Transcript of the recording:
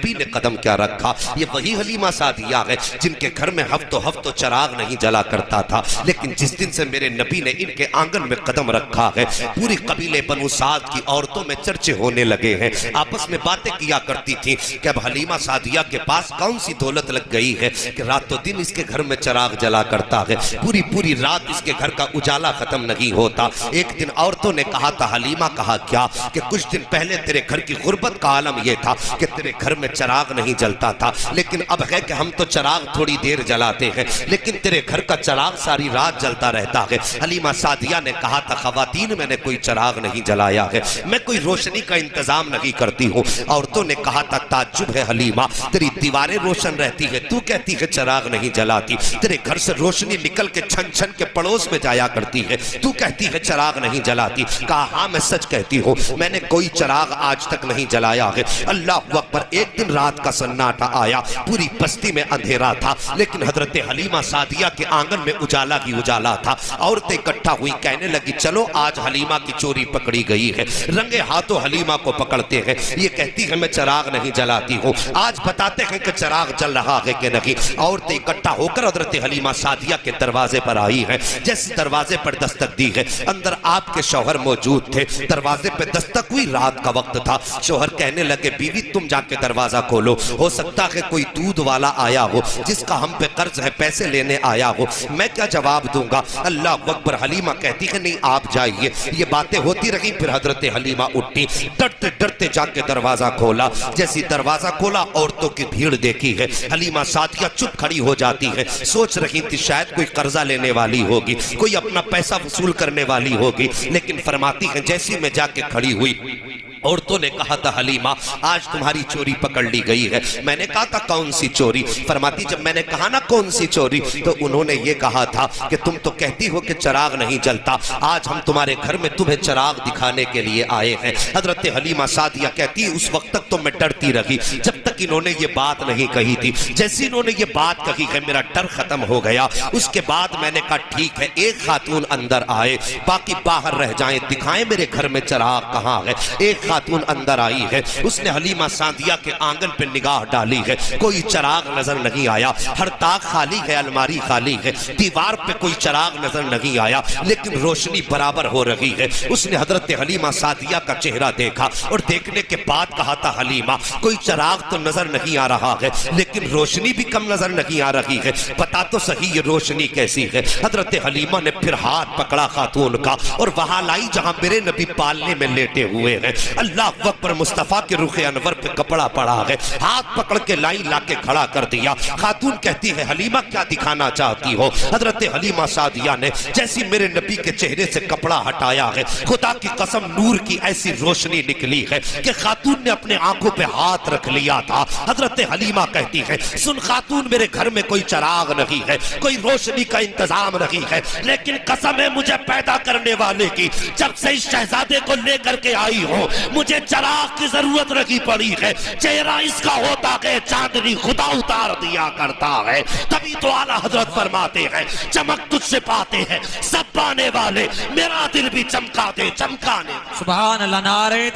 نبی نے قدم کیا رکھا. یہ وہی حلیمہ سعدیہ ہے جن کے گھر میں ہفتوں چراغ نہیں جلا کرتا تھا، لیکن جس دن سے میرے نبی نے ان کے آنگن میں قدم رکھا ہے پوری قبیلے بنو سعد کی عورتوں میں چرچے ہونے لگے ہیں. آپس میں باتیں کیا کرتی تھی کہ اب حلیمہ سعدیہ کے پاس کون سی دولت لگ گئی ہے کہ رات و دن اس کے گھر میں چراغ جلا کرتا ہے، پوری رات اس کے گھر کا اجالا ختم نہیں ہوتا. ایک دن عورتوں نے کہا تھا حلیمہ کہا کیا کہ کچھ دن پہلے تیرے گھر کی غربت کا عالم یہ تھا کہ تیرے گھر میں چراغ نہیں جلتا تھا، لیکن اب ہے کہ ہم تو چراغ تھوڑی دیر جلاتے ہیں لیکن تیرے گھر کا چراغ ساری رات جلتا رہتا ہے. حلیمہ سعدیہ نے کہا تھا خواتین میں نے کوئی چراغ نہیں جلایا ہے، میں کوئی روشنی کا انتظام نہیں کرتی ہوں. عورتوں نے کہا تھا تعجب ہے حلیمہ، تیری دیواریں روشن رہتی ہے تو کہتی ہے چراغ نہیں جلاتی، تیرے گھر سے روشنی نکل کے چھن چھن کے پڑوس میں جایا کرتی ہے تو کہتی ہے چراغ نہیں جلاتی. کہا ہاں میں سچ کہتی ہوں، میں نے کوئی چراغ آج تک نہیں جلایا ہے. اللہ اکبر. ایک دن رات کا سناٹا آیا، پوری بستی میں اندھیرا تھا لیکن حضرت حلیمہ سعدیہ کے آنگن میں اجالا ہی اجالا تھا. عورتیں اکٹھا ہوئی کہنے لگی چلو آج حلیمہ کی چوری پکڑی گئی ہے. رنگے ہاتھوں حلیمہ کو پکڑتے ہیں، یہ کہتی ہے میں چراغ نہیں جلاتی ہوں، آج بتاتے ہیں کہ چراغ جل رہا ہے کہ نہیں. عورتیں اکٹھا ہو کر حضرت حلیمہ سعدیہ کے دروازے پر آئی ہیں. جیسے دروازے پر دستک دی ہے اندر آپ کے شوہر موجود تھے. دروازے پہ دستک ہوئی، رات کا وقت تھا. شوہر کہنے لگے بیوی تم جا کے دروازہ کھولو، ہو سکتا ہے کوئی دودھ والا آیا ہو جس کا ہم پہ قرض ہے پیسے لینے آیا ہو. میں کیا جواب دوں گا. اللہ اکبر. حلیمہ کہتی ہے نہیں آپ جائیے. یہ باتیں ہوتی رہی. پھر حضرت حلیمہ اٹھی، ڈرتے ڈرتے جا کے دروازہ کھولا. جیسی دروازہ کھولا عورتوں کی بھیڑ دیکھی ہے. حلیمہ سعدیہ چپ کھڑی ہو جاتی ہے. سوچ رہی تھی شاید کوئی قرضہ لینے والی ہوگی، کوئی اپنا پیسہ وصول کرنے والی ہوگی، لیکن فرماتی ہے جیسی میں جا کے کھڑی ہوئی عورتوں نے کہا تھا حلیمہ آج تمہاری چوری پکڑ لی گئی ہے. میں نے کہا تھا کون سی چوری؟ فرماتی جب میں نے کہا نا کون سی چوری تو انہوں نے یہ کہا تھا کہ تم تو کہتی ہو کہ چراغ نہیں جلتا، آج ہم تمہارے گھر میں تمہیں چراغ دکھانے کے لیے آئے ہیں. حضرت حلیمہ سعدیہ کہتی اس وقت تک تو میں ڈرتی رہی جب تک انہوں نے یہ بات نہیں کہی تھی. جیسے انہوں نے یہ بات کہی ہے میرا ڈر ختم ہو گیا. اس کے بعد میں نے کہا ٹھیک ہے ایک خاتون اندر آئے باقی باہر رہ جائیں، دکھائیں میرے گھر میں چراغ کہاں ہے. ایک خاتون اندر آئی ہے، اس نے حلیمہ سعدیہ کے آنگن پہ نگاہ ڈالی ہے، کوئی چراغ نظر نہیں آیا. ہر طاق خالی ہے، الماری خالی ہے، دیوار پہ کوئی چراغ نظر نہیں آیا لیکن روشنی برابر ہو رہی ہے. اس نے حضرت حلیمہ سعدیہ کا چہرہ دیکھا اور دیکھنے کے بعد کہا تھا حلیمہ کوئی چراغ تو نظر نہیں آ رہا ہے لیکن روشنی بھی کم نظر نہیں آ رہی ہے، بتا تو صحیح یہ روشنی کیسی ہے. حضرت حلیمہ نے پھر ہاتھ پکڑا خاتون کا اور وہاں لائی جہاں میرے نبی پالنے میں لیٹے ہوئے ہیں. اللہ اکبر. مصطفیٰ کے رخ انور پہ کپڑا پڑا ہے، ہاتھ پکڑ کے لائی لا کے کھڑا کر دیا. خاتون کہتی ہے حلیمہ کیا دکھانا چاہتی ہو؟ حضرت حلیمہ سعدیہ نے جیسی میرے نبی کے چہرے سے کپڑا ہٹایا ہے خدا کی قسم نور کی ایسی روشنی نکلی ہے کہ خاتون نے اپنے آنکھوں پہ ہاتھ رکھ لیا تھا. حضرت حلیمہ کہتی ہے سن خاتون میرے گھر میں کوئی چراغ نہیں ہے، کوئی روشنی کا انتظام نہیں ہے، لیکن قسم ہے مجھے پیدا کرنے والے کی جب سے اس شہزادے کو لے کر کے آئی ہو مجھے چراغ کی ضرورت نہیں پڑی ہے. چہرہ اس کا ہوتا کہ چاندنی خدا اتار دیا کرتا ہے. تبھی تو اعلیٰ حضرت فرماتے ہیں چمک تجھ سے پاتے ہیں سب پانے والے، میرا دل بھی چمکا دے چمکانے. سبحان اللہ. نعرہ